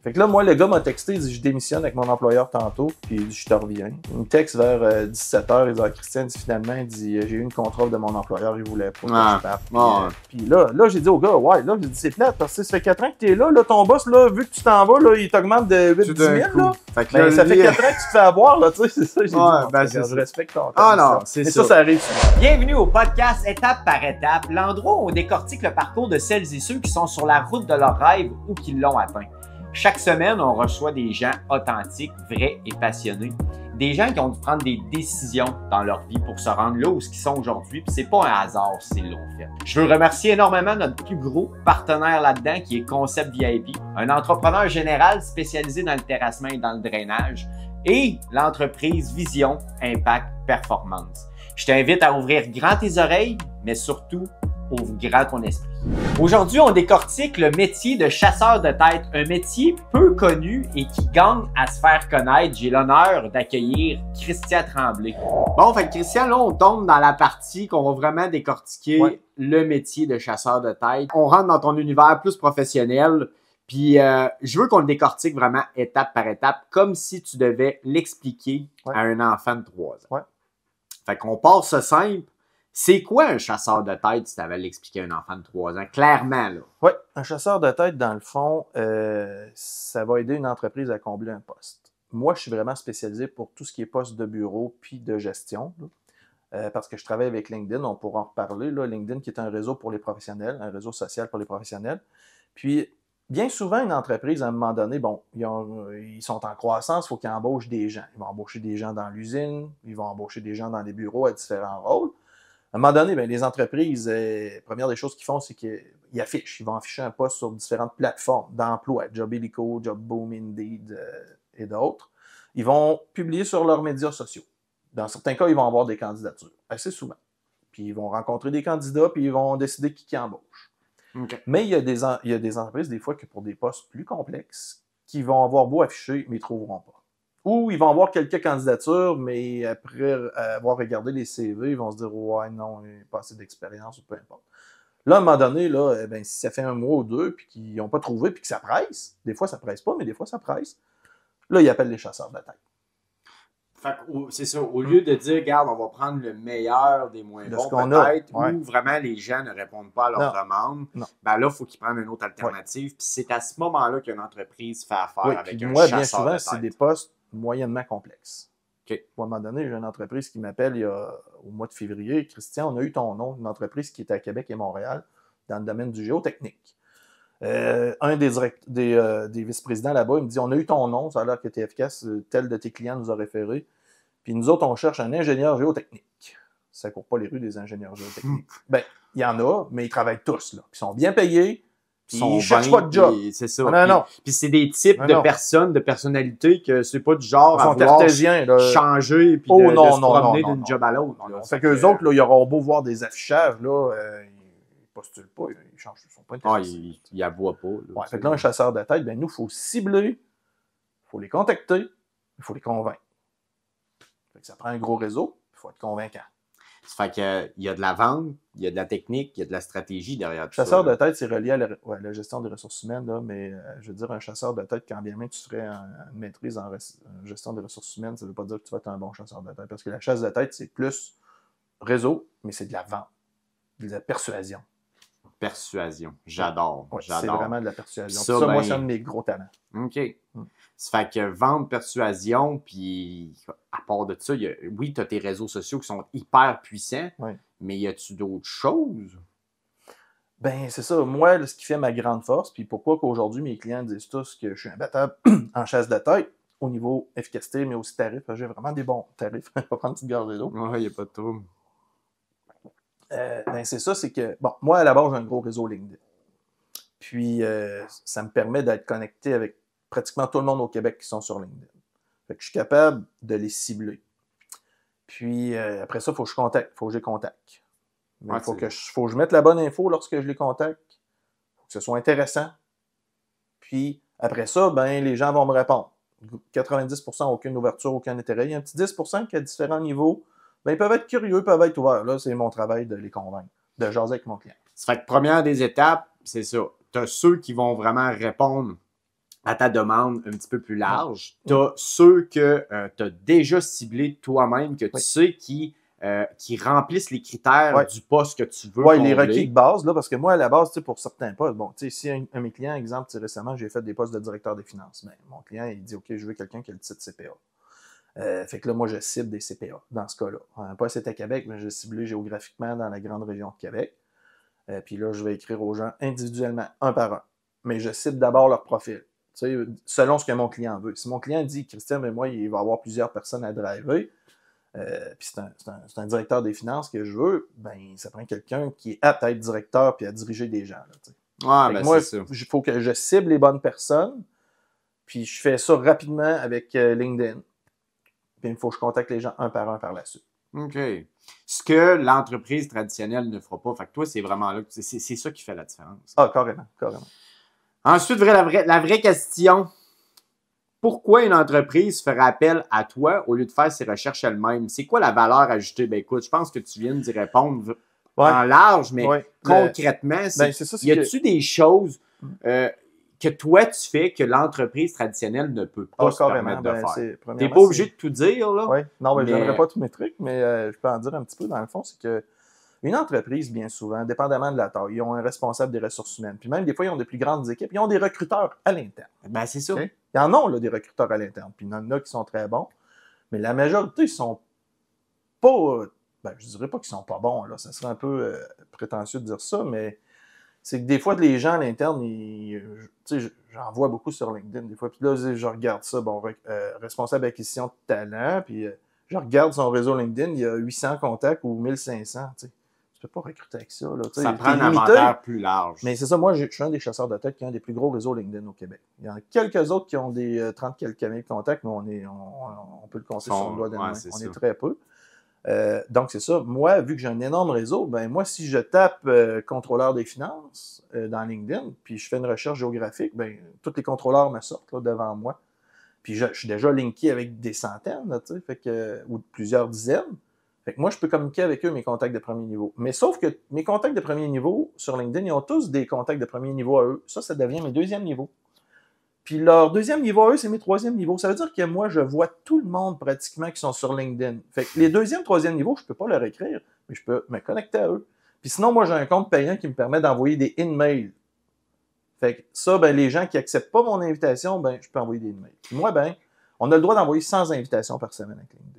Fait que là, moi, le gars m'a texté, il dit, je démissionne avec mon employeur tantôt, puis il dit, je te reviens. Il me texte vers 17h, il dit, Christian, finalement, il dit, j'ai eu une contre-offre de mon employeur, il voulait pas que je parte. Puis là, j'ai dit au gars, là, j'ai dit, c'est plate, parce que ça fait 4 ans que t'es là, ton boss, là, vu que tu t'en vas, là, il t'augmente de 8-10 000, là. Fait que ça fait 4 ans que tu te fais avoir, là, tu sais, c'est ça, j'ai dit, je respecte ton temps. Non, c'est ça. Ça arrive. Bienvenue au podcast Étape par étape, l'endroit où on décortique le parcours de celles et ceux qui sont sur la route de leurs rêves ou qui l'ont atteint. Chaque semaine, on reçoit des gens authentiques, vrais et passionnés. Des gens qui ont dû prendre des décisions dans leur vie pour se rendre là où ils sont aujourd'hui. Puis c'est pas un hasard s'ils l'ont fait. Je veux remercier énormément notre plus gros partenaire là-dedans qui est Concept VIP, un entrepreneur général spécialisé dans le terrassement et dans le drainage, et l'entreprise Vision Impact Performance. Je t'invite à ouvrir grand tes oreilles, mais surtout, ouvre grand ton esprit. Aujourd'hui, on décortique le métier de chasseur de tête, un métier peu connu et qui gagne à se faire connaître. J'ai l'honneur d'accueillir Christian Tremblay. Bon, fait que Christian, là, on tombe dans la partie qu'on va vraiment décortiquer le métier de chasseur de tête. On rentre dans ton univers plus professionnel, puis je veux qu'on le décortique vraiment étape par étape, comme si tu devais l'expliquer à un enfant de 3 ans. Fait qu'on part ça simple. C'est quoi un chasseur de tête, si tu avais l'expliqué à un enfant de 3 ans? Clairement, là. Oui, un chasseur de tête, dans le fond, ça va aider une entreprise à combler un poste. Moi, je suis vraiment spécialisé pour tout ce qui est poste de bureau puis de gestion, parce que je travaille avec LinkedIn, on pourra en reparler. Là, LinkedIn qui est un réseau pour les professionnels, un réseau social pour les professionnels. Puis, bien souvent, une entreprise, à un moment donné, bon, ils sont en croissance, il faut qu'ils embauchent des gens. Ils vont embaucher des gens dans l'usine, ils vont embaucher des gens dans les bureaux à différents rôles. À un moment donné, les entreprises, première des choses qu'ils font, c'est qu'ils affichent. Ils vont afficher un poste sur différentes plateformes d'emploi, Jobilico, Jobboom, Indeed et d'autres. Ils vont publier sur leurs médias sociaux. Dans certains cas, ils vont avoir des candidatures, assez souvent. Puis ils vont rencontrer des candidats, puis ils vont décider qui embauche. Okay. Mais il y a des entreprises, des fois, que pour des postes plus complexes, qui vont avoir beau afficher, mais ils ne trouveront pas. Ou ils vont avoir quelques candidatures, mais après avoir regardé les CV, ils vont se dire « Ouais, non, il n'y a pas assez d'expérience » ou peu importe. Là, à un moment donné, là, si ça fait 1 mois ou 2 puis qu'ils n'ont pas trouvé puis que ça presse, des fois ça presse pas, mais des fois ça presse, là, ils appellent les chasseurs de tête. Fait que c'est ça, au lieu de dire « Regarde, on va prendre le meilleur des moins bons peut-être » ou vraiment les gens ne répondent pas à leur demande, ben là, il faut qu'ils prennent une autre alternative. Puis c'est à ce moment-là qu'une entreprise fait affaire avec un chasseur de tête. Bien souvent, c'est des postes moyennement complexe. Okay. À un moment donné, j'ai une entreprise qui m'appelle au mois de février. Christian, on a eu ton nom, une entreprise qui est à Québec et Montréal, dans le domaine du géotechnique. Un des vice-présidents là-bas, il me dit, on a eu ton nom, ça a l'air que tu es efficace, tel de tes clients nous a référé. Puis nous autres, on cherche un ingénieur géotechnique. Ça ne court pas les rues des ingénieurs géotechniques. Ben, il y en a, mais ils travaillent tous, là. Ils sont bien payés. Ils ne cherchent pas de job. C'est ça. Puis c'est des types de personnes, de personnalités que c'est pas du genre à vouloir changer et puis de se promener d'une job à l'autre. Fait qu'eux autres, là, ils auront beau voir des affichages, là, ils postulent pas, ils changent, ils sont pas intéressés. Ils avouent pas. Fait que là, un chasseur de tête, nous, il faut cibler, il faut les contacter, il faut les convaincre. Fait que ça prend un gros réseau, il faut être convaincant. Ça fait qu'il y a de la vente, il y a de la technique, il y a de la stratégie derrière tout ça. Chasseur de tête, c'est relié à la gestion des ressources humaines, là, mais je veux dire, un chasseur de tête, quand bien même tu ferais une maîtrise en gestion des ressources humaines, ça ne veut pas dire que tu vas être un bon chasseur de tête, parce que la chasse de tête, c'est plus réseau, mais c'est de la vente, de la persuasion. Persuasion, j'adore. C'est vraiment de la persuasion. Ça, moi, c'est un de mes gros talents. OK. Ça fait que vente, persuasion, puis à part de ça, oui, tu as tes réseaux sociaux qui sont hyper puissants, mais y a-tu d'autres choses? Ben, c'est ça. Moi, ce qui fait ma grande force, puis pourquoi qu'aujourd'hui, mes clients disent tous que je suis imbattable en chasse de tête, au niveau efficacité, mais aussi tarif. J'ai vraiment des bons tarifs. On va prendre une petite gorgée d'eau. Ouais, il n'y a pas de trouble. Ben, c'est ça, c'est que, bon, moi, à la base, j'ai un gros réseau LinkedIn. Puis, ça me permet d'être connecté avec pratiquement tout le monde au Québec qui sont sur LinkedIn. Fait que je suis capable de les cibler. Puis, après ça, il faut que je contacte, il faut que je les contacte. Il faut que je mette la bonne info lorsque je les contacte. Il faut que ce soit intéressant. Puis, après ça, ben, les gens vont me répondre. 90% aucune ouverture, aucun intérêt. Il y a un petit 10% qui a différents niveaux. Ben, ils peuvent être curieux, ils peuvent être ouverts. Là, c'est mon travail de les convaincre, de jaser avec mon client. Ça fait que première des étapes, c'est ça. Tu as ceux qui vont vraiment répondre à ta demande un petit peu plus large. Tu as ceux que tu as déjà ciblés toi-même, que tu sais qui remplissent les critères du poste que tu veux Oui, combler. les requis de base, là, parce que moi, à la base, pour certains postes, bon, tu sais, si un de mes clients, exemple, récemment, j'ai fait des postes de directeur des finances. Ben, mon client, il dit, OK, je veux quelqu'un qui a le titre CPA. Fait que là, moi, je cible des CPA dans ce cas-là. Un poste est à Québec, mais je vais cibler géographiquement dans la grande région de Québec. Puis là, je vais écrire aux gens individuellement, un par un. Mais je cible d'abord leur profil. Tu sais, selon ce que mon client veut. Si mon client dit, Christian, mais moi, il va avoir plusieurs personnes à driver, puis c'est un directeur des finances que je veux, ben ça prend quelqu'un qui est apte à être directeur puis à diriger des gens. Là, ben moi, c'est ça. il faut que je cible les bonnes personnes, puis je fais ça rapidement avec LinkedIn. Puis il faut que je contacte les gens un par la suite. OK. Ce que l'entreprise traditionnelle ne fera pas. Fait que toi, c'est vraiment là, c'est ça qui fait la différence. Ah, carrément. Ensuite, la vraie question. Pourquoi une entreprise ferait appel à toi au lieu de faire ses recherches elle-même? C'est quoi la valeur ajoutée? Ben écoute, je pense que tu viens d'y répondre en large, mais concrètement, y a-tu des choses que toi tu fais que l'entreprise traditionnelle ne peut pas se permettre de faire? T'es pas obligé de tout dire, là? Oui, non, mais je ne donnerai pas tous mes trucs, mais je peux en dire un petit peu dans le fond, c'est que une entreprise, bien souvent, dépendamment de la taille, ils ont un responsable des ressources humaines. Puis même, des fois, ils ont des plus grandes équipes. Ils ont des recruteurs à l'interne. Ben, c'est ça. Okay? Ils en ont, là, des recruteurs à l'interne. Puis il y en a qui sont très bons. Mais la majorité, ils sont pas... Ben, je dirais pas qu'ils sont pas bons, là. Ça serait un peu prétentieux de dire ça, mais c'est que des fois, les gens à l'interne, tu sais, j'en vois beaucoup sur LinkedIn, des fois. Puis là, je regarde ça, bon, responsable d'acquisition de talent, puis je regarde son réseau LinkedIn, il y a 800 contacts ou 1500, tu sais. Tu peux pas recruter avec ça. Là, ça prend un inventaire plus large. Mais c'est ça, moi, je suis un des chasseurs de tête qui a un des plus gros réseaux LinkedIn au Québec. Il y en a quelques autres qui ont des 30 quelques mille contacts, mais on peut le compter sur le doigt de main. On est très peu. Donc, c'est ça. Moi, vu que j'ai un énorme réseau, ben moi, si je tape contrôleur des finances dans LinkedIn, puis je fais une recherche géographique, ben tous les contrôleurs me sortent là, devant moi. Puis je suis déjà linké avec des centaines, là, ou plusieurs dizaines. Fait que moi, je peux communiquer avec eux mes contacts de premier niveau. Mais sauf que mes contacts de premier niveau sur LinkedIn, ils ont tous des contacts de premier niveau à eux. Ça devient mes deuxièmes niveaux. Puis leur deuxième niveau à eux, c'est mes troisièmes niveaux. Ça veut dire que moi, je vois tout le monde pratiquement qui sont sur LinkedIn. Fait que les deuxième, troisième niveaux, je peux pas leur écrire, mais je peux me connecter à eux. Puis sinon, moi, j'ai un compte payant qui me permet d'envoyer des in-mails. Fait que ça, ben, les gens qui acceptent pas mon invitation, ben, je peux envoyer des in-mails. Puis moi, ben, on a le droit d'envoyer 100 invitations par semaine avec LinkedIn.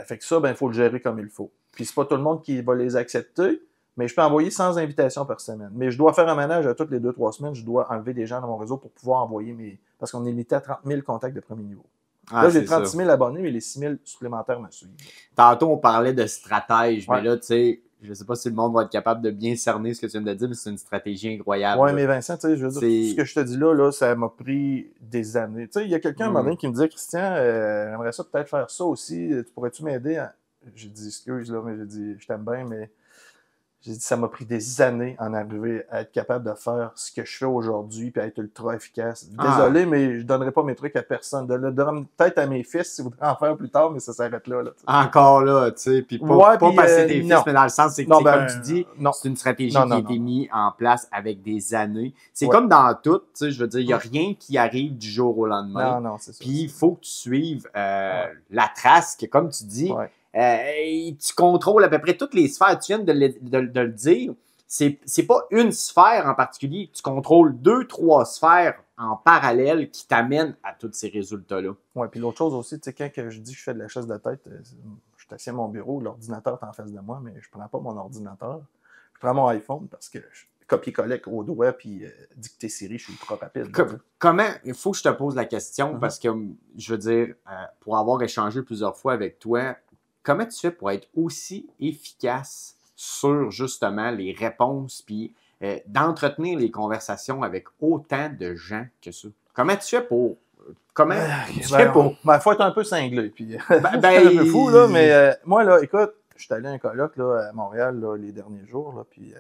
Fait que ça, ben, il faut le gérer comme il faut. Puis c'est pas tout le monde qui va les accepter, mais je peux envoyer 100 invitations par semaine. Mais je dois faire un manège à toutes les 2-3 semaines, je dois enlever des gens dans mon réseau pour pouvoir envoyer mes... Parce qu'on est limité à 30 000 contacts de premier niveau. Là, j'ai 36 000 abonnés, mais les 6 000 supplémentaires me suivent. Tantôt, on parlait de stratège, mais là, tu sais, je sais pas si le monde va être capable de bien cerner ce que tu viens de dire, mais c'est une stratégie incroyable. Oui, mais Vincent, tu sais, je veux dire, tout ce que je te dis là, ça m'a pris des années. Tu sais, il y a quelqu'un à un moment donné qui me disait, Christian, j'aimerais ça peut-être faire ça aussi, pourrais-tu m'aider? J'ai dit, excuse, là, mais j'ai dit, je t'aime bien, mais j'ai dit, ça m'a pris des années en arriver à être capable de faire ce que je fais aujourd'hui puis à être ultra efficace. Désolé, mais je donnerai pas mes trucs à personne. Je le donnerai peut-être à mes fils s'ils voudraient en faire plus tard, mais ça s'arrête là. Encore là, tu sais, puis pas passer tes fils, mais dans le sens, c'est que comme tu dis, c'est une stratégie qui a été mise en place avec des années. C'est comme dans tout, tu sais, je veux dire, il n'y a rien qui arrive du jour au lendemain. Non, c'est ça. Puis il faut que tu suives la trace, que comme tu dis, tu contrôles à peu près toutes les sphères. Tu viens de le dire. C'est pas une sphère en particulier. Tu contrôles 2-3 sphères en parallèle qui t'amènent à tous ces résultats-là. Oui, puis l'autre chose aussi, tu sais, quand je dis que je fais de la chasse de tête, je suis assis à mon bureau, l'ordinateur est en face de moi, mais je prends pas mon ordinateur. Je prends mon iPhone parce que copier-coller au doigt puis dicter Siri, je suis ultra rapide. Comment, il faut que je te pose la question parce que, je veux dire, pour avoir échangé plusieurs fois avec toi, comment tu fais pour être aussi efficace sur justement les réponses puis d'entretenir les conversations avec autant de gens que ça? Comment tu fais pour... faut être un peu cinglé. Puis, c'est un peu fou, là, mais moi, là, écoute, je suis allé à un colloque là, à Montréal là, les derniers jours, là, puis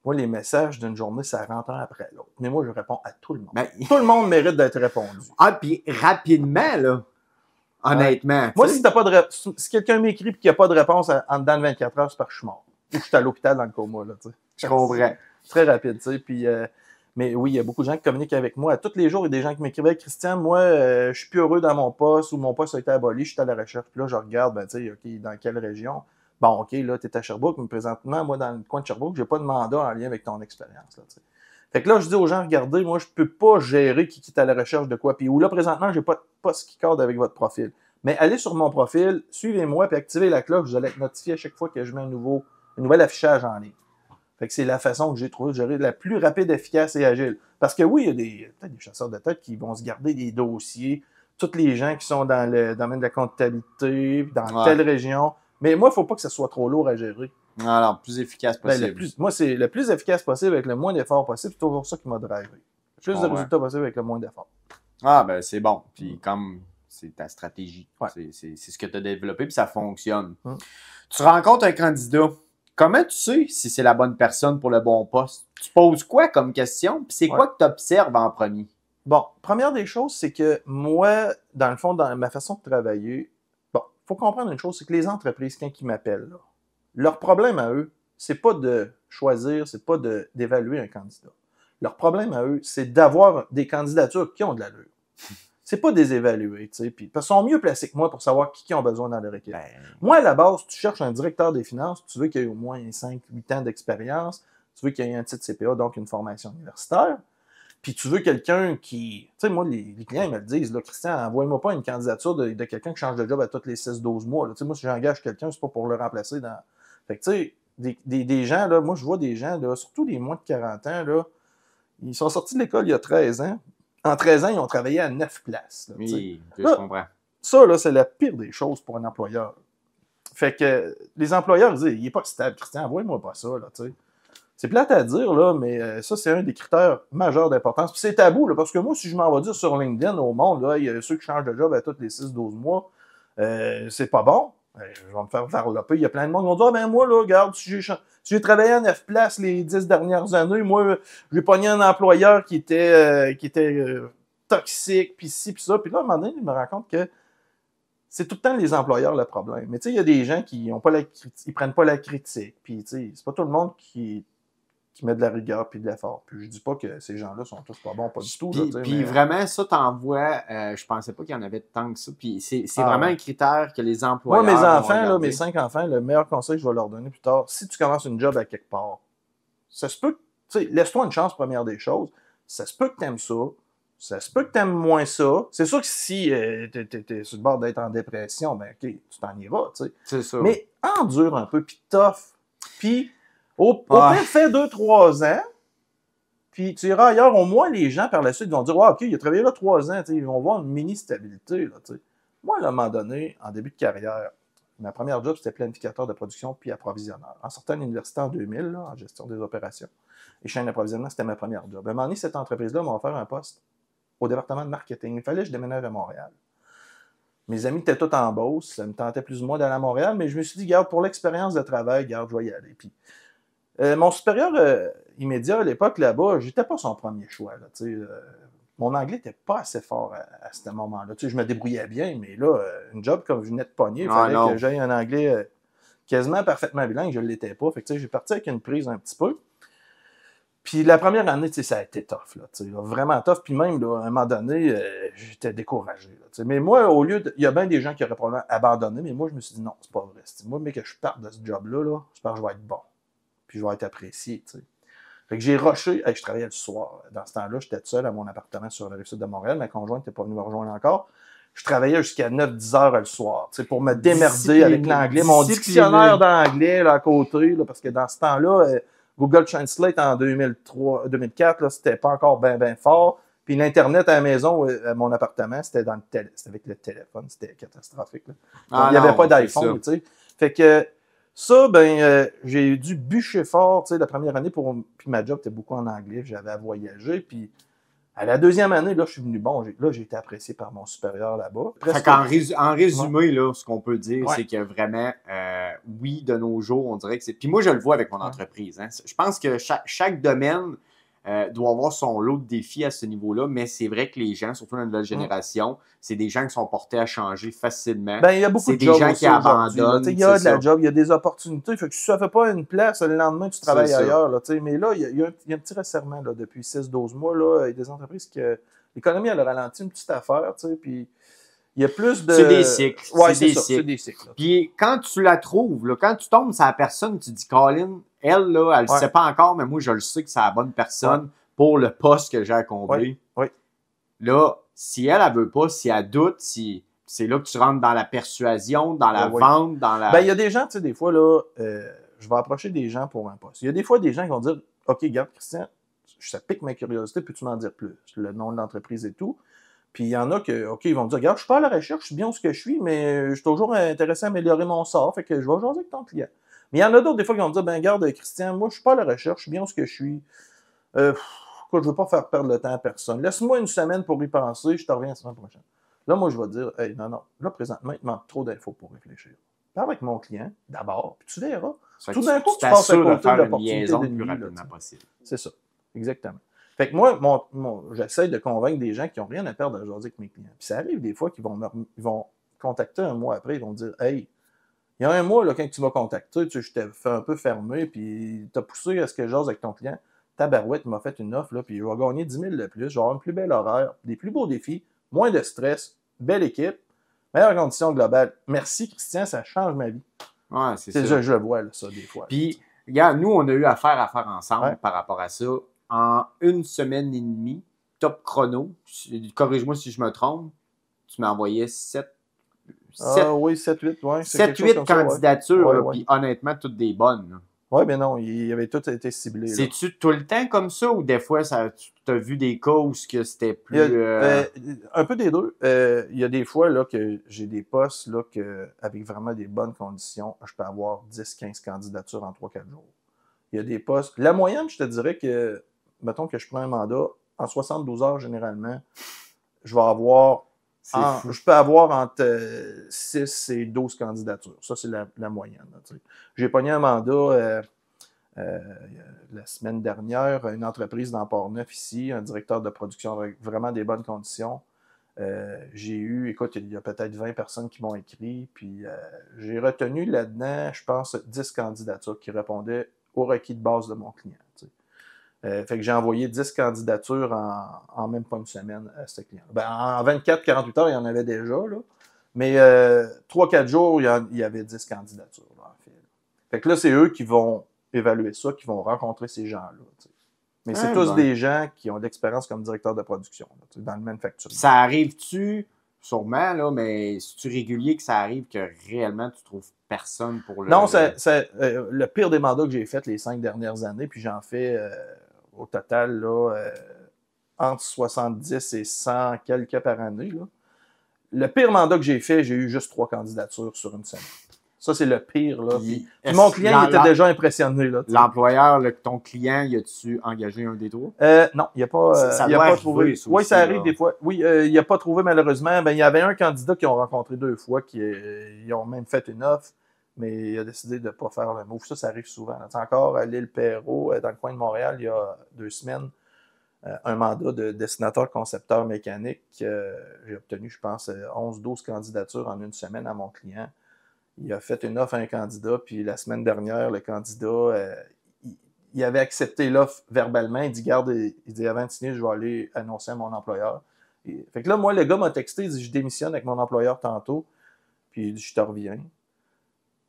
moi, les messages d'une journée, ça rentre un après l'autre. Mais moi, je réponds à tout le monde. Tout le monde mérite d'être répondu. Ah, puis rapidement, là. Honnêtement. Moi, si quelqu'un m'écrit et qu'il n'y a pas de réponse en dedans de 24 heures, c'est parce que je suis mort. Ou je suis à l'hôpital dans le coma, là, tu sais. Je comprends. Très rapide, tu sais. Puis, Mais oui, il y a beaucoup de gens qui communiquent avec moi. Tous les jours, il y a des gens qui m'écrivaient « Christian, moi, je suis plus heureux dans mon poste ou mon poste a été aboli, je suis à la recherche. » Puis là, je regarde, ben tu sais, OK, dans quelle région? Bon, OK, là, tu es à Sherbrooke, mais présentement, moi, dans le coin de Sherbrooke, j'ai pas de mandat en lien avec ton expérience. Là, t'sais. Fait que là, je dis aux gens, regardez, moi, je peux pas gérer qui est à la recherche de quoi. Puis où là, présentement, j'ai pas de poste qui cadre avec votre profil. Mais allez sur mon profil, suivez-moi, puis activez la cloche, vous allez être notifié à chaque fois que je mets un nouvel affichage en ligne. Fait que c'est la façon que j'ai trouvé de gérer la plus rapide, efficace et agile. Parce que oui, il y a peut-être des chasseurs de tête qui vont se garder des dossiers, tous les gens qui sont dans le domaine de la comptabilité, dans telle région. Mais moi, il ne faut pas que ça soit trop lourd à gérer. Alors, le plus efficace possible. Moi, c'est le plus efficace possible avec le moins d'efforts possible. C'est toujours ça qui m'a drivé. Le plus de résultats possible avec le moins d'efforts. Ah, ben c'est bon. Puis comme c'est ta stratégie, c'est ce que tu as développé, puis ça fonctionne. Tu rencontres un candidat. Comment tu sais si c'est la bonne personne pour le bon poste? Tu poses quoi comme question? Puis c'est quoi que tu observes en premier? Bon, première des choses, c'est que moi, dans le fond, dans ma façon de travailler, bon, il faut comprendre une chose, c'est que les entreprises, quand ils m'appellent, là, leur problème à eux, c'est pas de choisir, c'est pas d'évaluer un candidat. Leur problème à eux, c'est d'avoir des candidatures qui ont de l'allure. C'est pas des évaluer, tu sais, puis parce qu'ils sont mieux placés que moi pour savoir qui ont besoin dans leur équipe. Moi, à la base, tu cherches un directeur des finances, tu veux qu'il ait au moins 5-8 ans d'expérience, tu veux qu'il ait un titre CPA, donc une formation universitaire, puis tu veux quelqu'un qui... Tu sais, moi, les clients, ils me le disent, là, Christian, envoie-moi pas une candidature de quelqu'un qui change de job à tous les 6-12 mois. Tu sais, moi, si j'engage quelqu'un, c'est pas pour le remplacer dans... Fait que, tu sais, des gens, là, moi, je vois des gens, là, surtout des moins de 40 ans, là, ils sont sortis de l'école il y a 13 ans. En 13 ans, ils ont travaillé à 9 places. Là, oui, je comprends. Ça, là, c'est la pire des choses pour un employeur. Fait que les employeurs disent, il est pas stable, Christian, envoie-moi pas ça, là, tu sais. C'est plate à dire, là, mais ça, c'est un des critères majeurs d'importance. Puis c'est tabou, là, parce que moi, si je m'en vais dire sur LinkedIn au monde, là, il y a ceux qui changent de job à tous les 6-12 mois, c'est pas bon. Je vais me faire varloper. Il y a plein de monde qui vont dire, ah ben moi, là, regarde, si j'ai travaillé à 9 places les 10 dernières années, moi, j'ai pogné un employeur qui était toxique, puis ci, puis ça. Puis là, à un moment donné, je me rends compte que c'est tout le temps les employeurs le problème. Mais tu sais, il y a des gens qui ont pas ils prennent pas la critique. Puis tu sais, c'est pas tout le monde qui met de la rigueur puis de l'effort. Puis je dis pas que ces gens-là sont tous pas bons, pas du tout. Puis vraiment, ça t'envoie, je pensais pas qu'il y en avait tant que ça. Puis c'est vraiment un critère que les employeurs. Moi, mes enfants, là, mes 5 enfants, le meilleur conseil que je vais leur donner plus tard, si tu commences une job à quelque part, ça se peut, tu sais, laisse-toi une chance, première des choses. Ça se peut que t'aimes ça. Ça se peut que t'aimes moins ça. C'est sûr que si t'es sur le bord d'être en dépression, ben ok, tu t'en iras, tu sais. C'est ça. Mais endure un peu, puis tough. Puis au pire, fais 2-3 ans, puis tu iras ailleurs. Au moins, les gens, par la suite, vont dire, OK, il a travaillé là 3 ans, ils vont voir une mini-stabilité, là, tu sais. Moi, à un moment donné, en début de carrière, ma première job, c'était planificateur de production puis approvisionneur. En sortant de l'université en 2000, là, en gestion des opérations, et chaîne d'approvisionnement, c'était ma première job. À un moment donné, cette entreprise-là m'a offert un poste au département de marketing. Il fallait que je déménage à Montréal. Mes amis étaient tous en Beauce, ça me tentait plus ou moins d'aller à Montréal, mais je me suis dit, garde, pour l'expérience de travail, garde, je vais y aller. Puis, mon supérieur immédiat à l'époque, là-bas, j'étais pas son premier choix. Là, mon anglais n'était pas assez fort à ce moment-là. Je me débrouillais bien, mais là, une job comme je venais de pogner, il fallait que j'aille un anglais quasiment parfaitement bilingue, je ne l'étais pas. Fait que j'ai parti avec une prise un petit peu. Puis la première année, ça a été tough, là, vraiment tough. Puis même, là, à un moment donné, j'étais découragé. Là, mais moi, au lieu de... Il y a bien des gens qui auraient probablement abandonné, mais moi, je me suis dit, non, c'est pas vrai. Moi, mais que je parte de ce job-là, là, j'espère que je vais être bon. Puis je vais être apprécié, tu sais. Fait que j'ai rushé. Je travaillais le soir. Dans ce temps-là, j'étais tout seul à mon appartement sur la rive-sud de Montréal. Ma conjointe n'était pas venue me rejoindre encore. Je travaillais jusqu'à 9-10 heures le soir, tu sais, pour me démerder avec l'anglais. Mon dictionnaire d'anglais, là, à côté, là, parce que dans ce temps-là... Google Translate en 2004, là, c'était pas encore bien fort. Puis l'Internet à la maison, à mon appartement, c'était avec le téléphone. C'était catastrophique. Là. Il n'y avait pas d'iPhone, tu sais. Fait que ça, j'ai dû bûcher fort, tu sais, la première année puis ma job était beaucoup en anglais. J'avais à voyager. Puis à la deuxième année, là, je suis venu bon. Là, j'ai été apprécié par mon supérieur là-bas. Fait qu'en résumé, là, ce qu'on peut dire, c'est que vraiment, oui, de nos jours, on dirait que c'est... Puis moi, je le vois avec mon entreprise. Hein. Je pense que chaque domaine doit avoir son lot de défis à ce niveau-là, mais c'est vrai que les gens, surtout la nouvelle génération, c'est des gens qui sont portés à changer facilement. Ben, il y a beaucoup de des jobs gens aussi qui abandonnent. Il y a de la ça. job, il y a des opportunités. Fait que si ça fait pas une place, le lendemain, tu travailles ailleurs. Là, mais là, il y a un petit resserrement là, depuis 6-12 mois. Là, il y a des entreprises que l'économie, elle a ralenti une petite affaire. Puis il y a plus de. C'est des cycles. Ouais, c'est c'est des cycles. Là. Puis quand tu la trouves, là, quand tu tombes sur la personne, tu dis, Colin, elle, là, elle le sait pas encore, mais moi, je le sais que c'est la bonne personne pour le poste que j'ai à combler. Oui. Là, si elle veut pas, si elle doute, si c'est là que tu rentres dans la persuasion, dans la vente, dans la... Ben, il y a des gens, tu sais, des fois, là, je vais approcher des gens pour un poste. Il y a des fois des gens qui vont dire, OK, regarde, Christian, ça pique ma curiosité, peux-tu m'en dire plus? Le nom de l'entreprise et tout. Puis il y en a que, OK, ils vont me dire, regarde, je suis pas à la recherche, je suis bien où ce que je suis, mais je suis toujours intéressé à améliorer mon sort, fait que je vais jaser avec ton client. Mais il y en a d'autres, des fois, qui vont me dire, ben, regarde, Christian, moi, je suis pas à la recherche, je suis bien où ce que je suis. Écoute, je veux pas faire perdre le temps à personne. Laisse-moi une semaine pour y penser, je te reviens la semaine prochaine. Là, moi, je vais dire, hey, non, là, présentement, il te manque trop d'infos pour réfléchir. Parle avec mon client, d'abord, puis tu verras. Tout d'un coup, tu passes à côté de l'opportunité de plus rapidement possible. C'est ça, exactement. Fait que moi, j'essaie de convaincre des gens qui n'ont rien à perdre à jaser avec mes clients. Puis ça arrive des fois qu'ils vont contacter un mois après, ils vont dire, hey, il y a un mois, là, quand tu m'as contacté, je t'ai fait un peu fermer, puis tu as poussé à ce que je jase avec ton client. Tabarouette m'a fait une offre, là, puis je vais gagner 10 000 de plus, je vais avoir un plus bel horaire, des plus beaux défis, moins de stress, belle équipe, meilleure condition globale. Merci, Christian, ça change ma vie. Ouais, c'est ça. Je le vois, là, ça, des fois. Puis, regarde, nous, on a eu affaire à faire ensemble par rapport à ça. En 1 semaine et demie, top chrono, corrige-moi si je me trompe, tu m'as envoyé 7 oui, 7-8, ouais. 7-8 candidatures, puis honnêtement, toutes des bonnes. Là. Oui, mais non, il avait tout été ciblé. C'est-tu tout le temps comme ça ou des fois, tu as vu des cas où c'était plus... un peu des deux. Il y a des fois là, que j'ai des postes là, avec vraiment des bonnes conditions, je peux avoir 10-15 candidatures en 3-4 jours. Il y a des postes... La moyenne, je te dirais que, mettons que je prends un mandat, en 72 heures généralement, je vais avoir... je peux avoir entre 6 et 12 candidatures. Ça, c'est la moyenne. J'ai pogné un mandat la semaine dernière, une entreprise dans Port-Neuf ici, un directeur de production avec vraiment des bonnes conditions. J'ai eu, écoute, il y a peut-être 20 personnes qui m'ont écrit, puis j'ai retenu là-dedans, je pense, 10 candidatures qui répondaient aux requis de base de mon client. Fait que j'ai envoyé 10 candidatures en même pas une semaine à ce client. Ben, en 24-48 heures, il y en avait déjà, là. Mais 3-4 jours, il y avait 10 candidatures. Là, en fait. Fait que là, c'est eux qui vont évaluer ça, qui vont rencontrer ces gens-là. T'sais. Mais c'est tous des gens qui ont de l'expérience comme directeur de production là, dans le manufacturier. Ça arrive-tu, sûrement, là, mais c'est-tu régulier que ça arrive que réellement tu trouves personne pour le... Non, le pire des mandats que j'ai fait les 5 dernières années, puis j'en fais au total là, entre 70 et 100 quelques par année. Là. Le pire mandat que j'ai fait, j'ai eu juste 3 candidatures sur une semaine. Ça, c'est le pire. Là. Puis mon client il était déjà impressionné. Là, l'employeur, ton client, y a-tu engagé un des 3? Non, il n'a pas, ça il a doit pas trouvé. Ça oui, aussi, ça arrive là. des fois. Oui, il n'a pas trouvé malheureusement. Ben, il y avait un candidat qu'ils ont rencontré 2 fois, ils ont même fait une offre, mais il a décidé de ne pas faire le move. Ça arrive souvent. C'est encore à l'île Perrault, dans le coin de Montréal, il y a 2 semaines, un mandat de dessinateur concepteur mécanique. J'ai obtenu, je pense, 11-12 candidatures en une semaine à mon client. Il a fait une offre à un candidat, puis la semaine dernière, le candidat, il avait accepté l'offre verbalement. Il dit, garde, il dit, avant de signer, je vais aller annoncer à mon employeur. Fait que là, moi, le gars m'a texté, il dit, je démissionne avec mon employeur tantôt, puis il dit, je te reviens.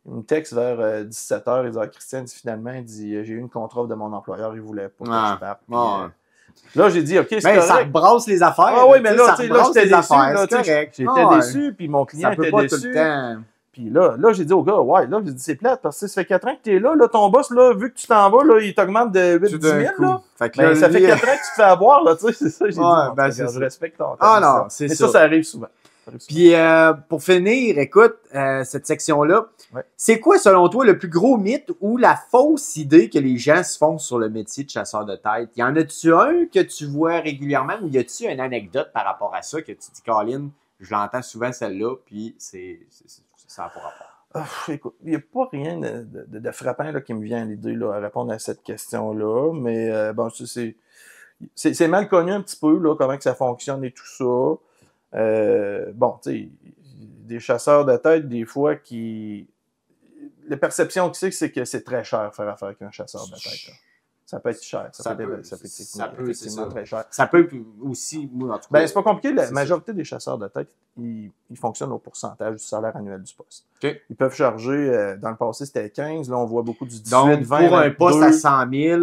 Il me texte vers 17h, il dit, Christian, finalement, il dit, j'ai eu une contre-offre de mon employeur, il voulait pas que je parte. Puis, là, j'ai dit, OK, c'est correct. Ça brasse les affaires. Ah oui, mais là, j'étais déçu. J'étais déçu, puis mon client était déçu. Tout le temps. Puis là, j'ai dit au gars, là, j'ai dit, c'est plate, parce que ça fait 4 ans que t'es là, ton boss, là, vu que tu t'en vas, là, il t'augmente de 8-10 000, là. Fait que ça fait 4 ans que tu te fais avoir, là, tu sais, c'est ça, j'ai dit, je respecte ton temps. Non, c'est ça. Mais ça arrive souvent. Puis, pour finir, écoute, cette section-là, c'est quoi, selon toi, le plus gros mythe ou la fausse idée que les gens se font sur le métier de chasseur de tête? Y en a-tu un que tu vois régulièrement ou y a-tu une anecdote par rapport à ça que tu dis, Colin, je l'entends souvent celle-là, puis ça n'a pas rapport. Écoute, il n'y a pas rien de frappant là, qui me vient à l'idée là, à répondre à cette question-là, mais bon, c'est c'est mal connu un petit peu, là, comment que ça fonctionne et tout ça. Bon, tu sais, des chasseurs de tête, des fois, la perception que c'est que c'est très cher faire affaire avec un chasseur de tête, là. Ça peut être cher. Ça peut être effectivement très cher. Ça peut aussi, moi, en tout cas. Ben, c'est pas compliqué. La majorité des chasseurs de tête, ils fonctionnent au pourcentage du salaire annuel du poste. Okay. Ils peuvent charger, dans le passé, c'était 15. Là, on voit beaucoup du 18, donc, 20, pour un 22. poste à 100 000,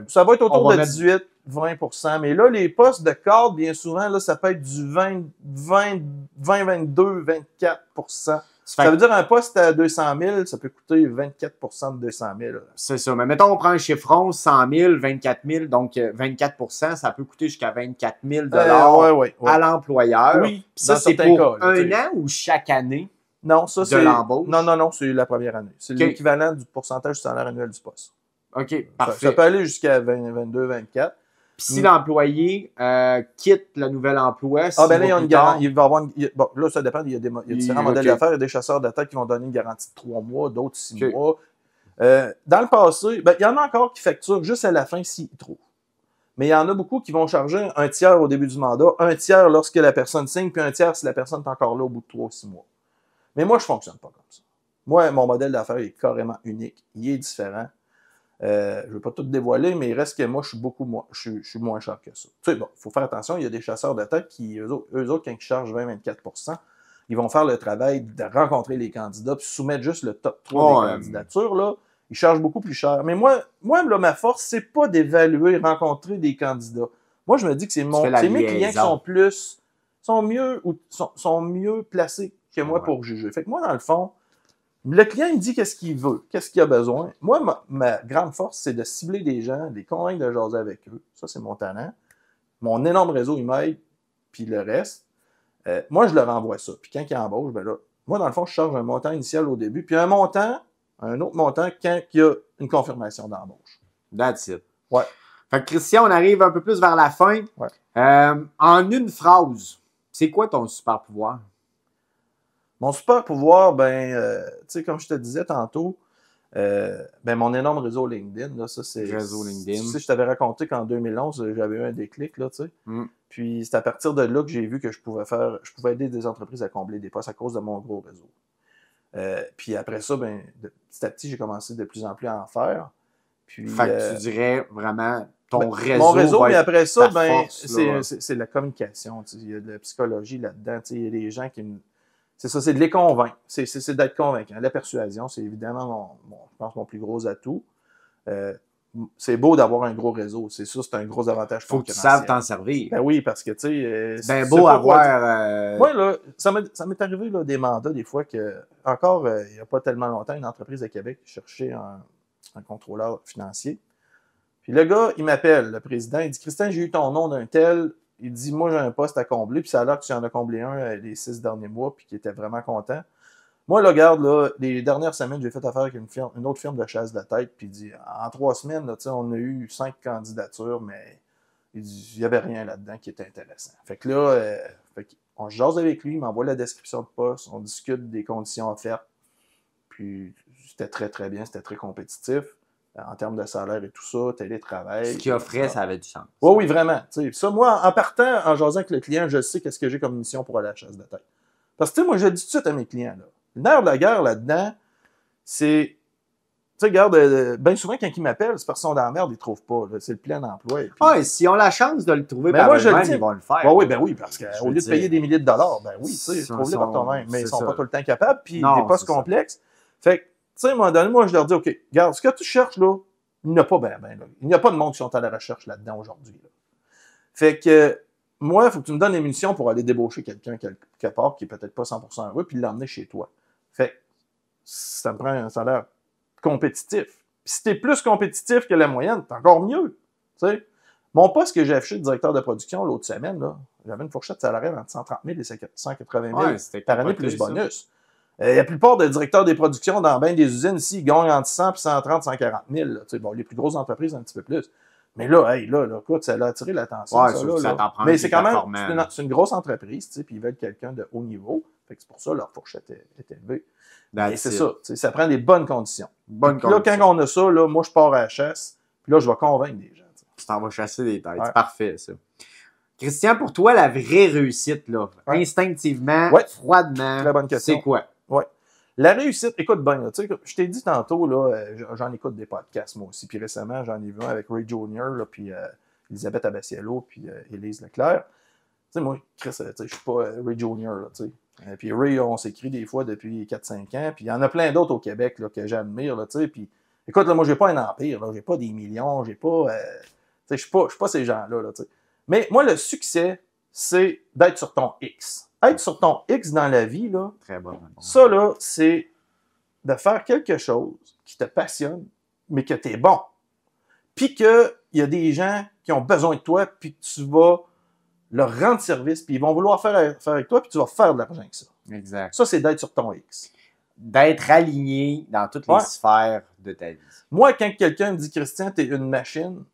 ça va être autour de 18, 20%. Mais là, les postes de cadre, bien souvent, là, ça peut être du 20, 22, 24%. Ça veut dire un poste à 200 000, ça peut coûter 24% de 200 000. C'est ça. Mais mettons, on prend un chiffron, 100 000, 24 000, donc 24%, ça peut coûter jusqu'à 24 000 ouais. à l'employeur. Oui, puis ça, c'est pour un an ou chaque année? Non, ça, c'est l'embauche? Non, c'est la première année. C'est l'équivalent du pourcentage du salaire annuel du poste. OK, parfait. Ça peut aller jusqu'à 22, 24. Puis si l'employé quitte le nouvel emploi, ben là, il y a une garantie. Il va avoir bon, là, ça dépend. Il y a différents modèles d'affaires. Il y a des chasseurs de tête qui vont donner une garantie de 3 mois, d'autres 6 mois. Dans le passé, ben, il y en a encore qui facturent juste à la fin s'ils trouvent. Mais il y en a beaucoup qui vont charger un tiers au début du mandat, un tiers lorsque la personne signe, puis un tiers si la personne est encore là au bout de 3 ou 6 mois. Mais moi, je fonctionne pas comme ça. Moi, mon modèle d'affaires est carrément unique. Il est différent. Je ne veux pas tout dévoiler, mais il reste que moi, je suis moins cher que ça. Tu sais, bon, il faut faire attention, il y a des chasseurs de tête qui, eux autres, quand ils chargent 20-24%, ils vont faire le travail de rencontrer les candidats, puis soumettre juste le top 3 des candidatures, là. Ils chargent beaucoup plus cher. Mais moi là, ma force, c'est pas d'évaluer, rencontrer des candidats. Moi, je me dis que c'est mes clients qui sont mieux placés que moi pour juger. Fait que moi, dans le fond, le client, il me dit qu'est-ce qu'il veut, qu'est-ce qu'il a besoin. Moi, ma grande force, c'est de cibler des gens, de les convaincre de jaser avec eux. Ça, c'est mon talent. Mon énorme réseau, il m'aide, puis le reste. Moi, je leur envoie ça. Puis quand ils embauchent, ben là, moi, dans le fond, je charge un montant initial au début, puis un autre montant quand il y a une confirmation d'embauche. That's it. Ouais. Fait que Christian, on arrive un peu plus vers la fin. Ouais. En une phrase, c'est quoi ton super pouvoir? Mon super pouvoir, tu sais, comme je te disais tantôt, mon énorme réseau LinkedIn, là, ça c'est... Réseau LinkedIn. Tu sais, je t'avais raconté qu'en 2011, j'avais eu un déclic, là, tu sais. Puis c'est à partir de là que j'ai vu que je pouvais aider des entreprises à combler des postes à cause de mon gros réseau. Puis après ça, petit à petit, j'ai commencé de plus en plus à en faire. Puis, fait que tu dirais vraiment ton réseau. Mon réseau, mais après ça, force, c'est la communication. Il y a de la psychologie là-dedans. Il y a des gens qui me... C'est ça, c'est de les convaincre. C'est d'être convaincant. La persuasion, c'est évidemment, je pense, mon plus gros atout. C'est beau d'avoir un gros réseau. C'est sûr, c'est un gros avantage faut que tu saves t'en servir. Ben oui, parce que, tu sais... c'est beau avoir... Moi, là, ça m'est arrivé, là, des mandats, des fois, que, encore, il n'y a pas tellement longtemps, une entreprise de Québec cherchait un contrôleur financier. Puis le gars, il m'appelle, le président, il dit « Christian, j'ai eu ton nom d'un tel... » Il dit, moi, j'ai un poste à combler, puis ça a l'air que tu en as comblé un les 6 derniers mois, puis qu'il était vraiment content. Moi, là, regarde, là, les dernières semaines, j'ai fait affaire avec une autre firme de chasse de tête, puis il dit, en 3 semaines, là, on a eu 5 candidatures, mais il dit, il n'y avait rien là-dedans qui était intéressant. Fait que là, on se jase avec lui, il m'envoie la description de poste, on discute des conditions offertes, puis c'était très, très bien, c'était très compétitif. En termes de salaire et tout ça, télétravail. Ce qu'il offrait, ça avait du sens. Oui, vraiment. T'sais, ça, moi, en partant, en jasant avec le client, je sais qu'est-ce que j'ai comme mission pour aller à la chasse de tête. Parce que, moi, je le dis tout de suite à mes clients, là. Le nerf de la guerre là-dedans, c'est... Tu sais, regarde, bien souvent, quand ils m'appellent, c'est parce qu'ils sont dans la merde, ils ne trouvent pas. C'est le plein emploi. Puis... s'ils ont la chance de le trouver par eux-mêmes, ils vont le faire. Oui, parce qu'au lieu de payer des milliers de dollars, tu sais, trouve-les par toi-même. Mais ils ne sont pas tout le temps capables, puis des postes complexes. Fait que, tu sais, à un moment donné, moi, je leur dis, OK, regarde, ce que tu cherches, là, il n'y a pas là. Il n'y a pas de monde qui sont à la recherche là-dedans aujourd'hui. Là. Fait que, moi, il faut que tu me donnes les munitions pour aller débaucher quelqu'un quelque part qui est peut-être pas 100% heureux, puis l'emmener chez toi. Fait que, ça me prend un salaire compétitif. Puis si t'es plus compétitif que la moyenne, t'es encore mieux. T'sais. Mon poste que j'ai affiché de directeur de production l'autre semaine, là, j'avais une fourchette salariale entre 130 000 et 180 000 par année plus bonus. La plupart des directeurs des productions dans bien des usines ici, ils gagnent entre 100 et 130, 140 000. Bon, les plus grosses entreprises, un petit peu plus. Mais là, écoute, ça a attiré l'attention. Mais c'est quand même, c'est une grosse entreprise, puis ils veulent quelqu'un de haut niveau. Fait que c'est pour ça que leur fourchette est élevée. Et c'est ça, ça prend des bonnes conditions. Là, quand on a ça, là, moi, je pars à la chasse, puis là, je vais convaincre des gens. Tu t'en vas chasser des têtes. Ouais. C'est parfait, ça. Christian, pour toi, la vraie réussite, là, instinctivement, Ouais. froidement, Très bonne question. c'est quoi? Ouais. La réussite, écoute bien, tu sais, je t'ai dit tantôt, là, j'en écoute des podcasts, moi aussi. Puis récemment, j'en ai vu un avec Ray Jr., là, puis Elisabeth Abbassiello, puis Élise Leclerc. Tu sais, moi, Chris, tu sais, je suis pas Ray Jr., là, tu sais. Puis Ray, on s'écrit des fois depuis 4-5 ans. Puis il y en a plein d'autres au Québec, là, que j'admire, là, tu sais. Puis écoute, là, moi, j'ai pas un empire, là, j'ai pas des millions, j'ai pas... tu sais, je suis pas ces gens-là, là, tu sais. Mais moi, le succès, c'est d'être sur ton X. Être sur ton X dans la vie, là, Très bon. ça, là, c'est de faire quelque chose qui te passionne, mais que tu es bon. Puis qu'il y a des gens qui ont besoin de toi, puis que tu vas leur rendre service, puis ils vont vouloir faire avec toi, puis tu vas faire de l'argent avec ça. Exact. Ça, c'est d'être sur ton X. D'être aligné dans toutes les Ouais. sphères de ta vie. Moi, quand quelqu'un me dit « Christian, t'es une machine,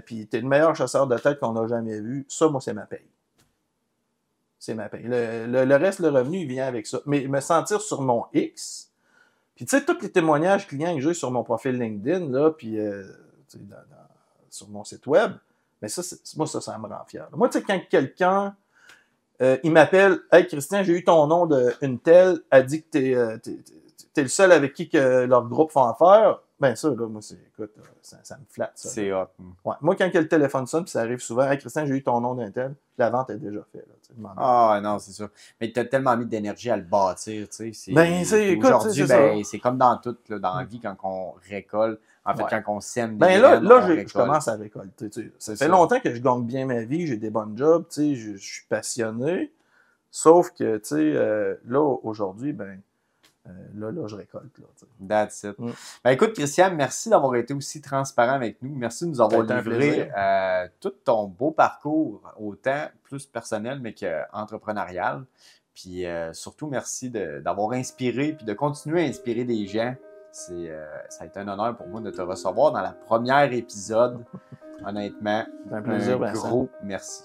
puis t'es le meilleur chasseur de tête qu'on a jamais vu », ça, moi, c'est ma paye. C'est ma paye. Le reste, le revenu, il vient avec ça. Mais me sentir sur mon X, puis tu sais, tous les témoignages clients que j'ai sur mon profil LinkedIn, là, puis sur mon site web, mais ça, moi, ça me rend fier. Moi, tu sais, quand quelqu'un, il m'appelle « Hey, Christian, j'ai eu ton nom d'une telle, a dit que t'es le seul avec qui que leur groupe font affaire », ben ça, là, moi, écoute, ça me flatte, ça. C'est hot. Ouais. Moi, quand le téléphone sonne, puis ça arrive souvent, « Hey, Christian, j'ai eu ton nom d'un tel », la vente est déjà faite. Ah non, c'est ça. Mais tu as tellement mis d'énergie à le bâtir, tu sais. Ben, écoute, aujourd'hui, c'est c'est comme dans tout, là, dans la vie, quand on récolte. En fait, quand on sème des ben graines, on je récolte. commence à récolter. Tu sais. Ça fait ça. longtemps que je gagne bien ma vie, j'ai des bonnes jobs, tu sais, je suis passionné. Sauf que, tu sais, là, aujourd'hui, ben, là, je récolte. Là, tu sais. That's it. Mm. Ben, écoute, Christian, merci d'avoir été aussi transparent avec nous. Merci de nous avoir Ça a été un livré tout ton beau parcours, autant plus personnel, mais qu'entrepreneurial. Puis surtout, merci d'avoir inspiré puis de continuer à inspirer des gens. Ça a été un honneur pour moi de te recevoir dans la première épisode. Honnêtement, C'est un plaisir, un Vincent. gros merci.